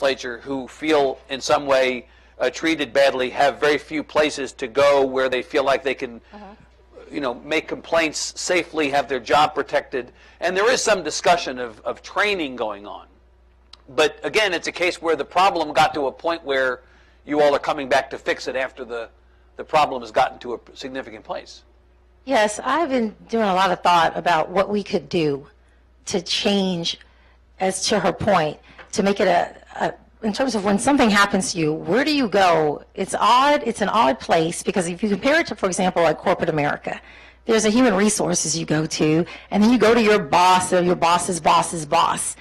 legislature who feel in some way treated badly have very few places to go where they feel like they can make complaints safely, have their job protected. And there is some discussion of training going on. But again, it's a case where the problem got to a point where you all are coming back to fix it after the problem has gotten to a significant place. Yes, I've been doing a lot of thought about what we could do to change, as to her point, to make it in terms of when something happens to you, where do you go? It's odd. It's an odd place, because if you compare it to, for example, like corporate America, there's a human resources you go to, and then you go to your boss or your boss's boss's boss.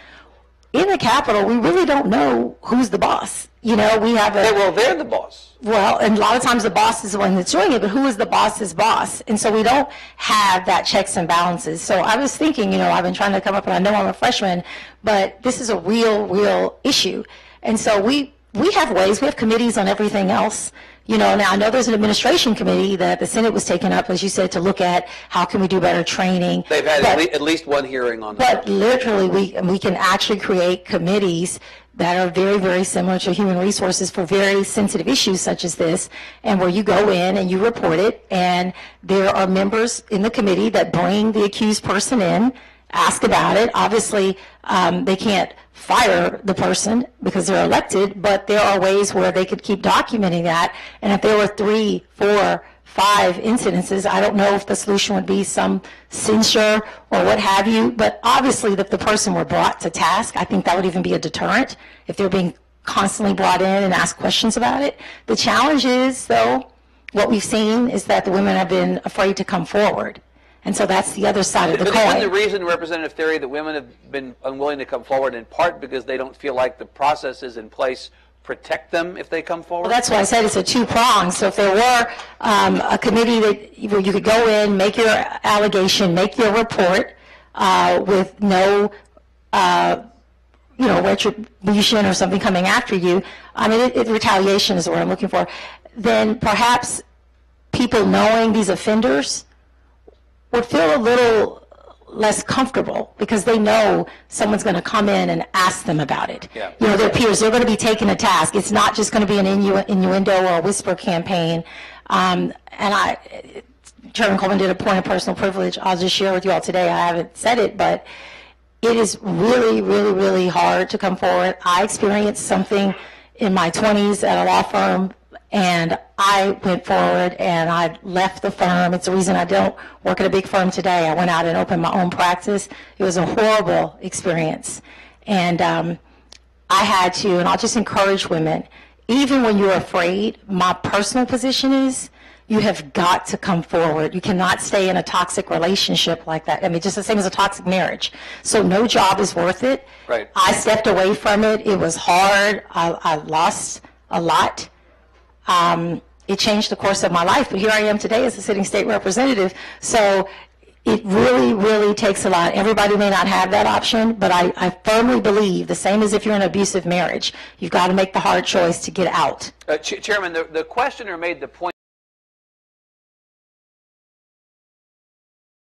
In the Capitol, we really don't know who's the boss. We have they're the boss. Well, and a lot of times the boss is the one that's doing it, but who is the boss's boss? And so we don't have that checks and balances. So I was thinking, I've been trying to come up, and I know I'm a freshman, but this is a real issue. And so we have ways, we have committees on everything else. Now I know there's an administration committee that the Senate was taking up, as you said, to look at how can we do better training. They've had at least one hearing on that. But literally, we can actually create committees that are very, very similar to human resources for very sensitive issues such as this, and where you go in and you report it, and there are members in the committee that bring the accused person in, ask about it. Obviously, they can't fire the person because they're elected, but there are ways where they could keep documenting that. And if there were 3, 4, 5 incidences, I don't know if the solution would be some censure or what have you, but obviously if the person were brought to task, I think that would even be a deterrent if they're being constantly brought in and asked questions about it. The challenge is, though, what we've seen is that the women have been afraid to come forward. And so that's the other side of the coin. But isn't the reason, Representative Theory, that women have been unwilling to come forward in part because they don't feel like the processes in place protect them if they come forward? Well, that's why I said it's a two-pronged. So if there were a committee that you could go in, make your allegation, make your report with no retribution or something coming after you, retaliation is what I'm looking for, then perhaps people knowing these offenders would feel a little less comfortable because they know someone's going to come in and ask them about it. Yeah. Their peers, they're going to be taken to task. It's not just going to be an innuendo or a whisper campaign. Chairman Coleman did a point of personal privilege. I'll just share with you all today. I haven't said it, but it is really, really, really hard to come forward. I experienced something in my 20s at a law firm, and I went forward and I left the firm. It's the reason I don't work at a big firm today. I went out and opened my own practice. It was a horrible experience. And I had to, and I'll just encourage women, even when you're afraid, my personal position is you have got to come forward. You cannot stay in a toxic relationship like that. Just the same as a toxic marriage. So no job is worth it. Right. I stepped away from it. It was hard. I lost a lot. It changed the course of my life, but here I am today as a sitting state representative. So it really, really takes a lot. Everybody may not have that option, but I firmly believe, the same as if you're in an abusive marriage, you've got to make the hard choice to get out. Chairman, the questioner made the point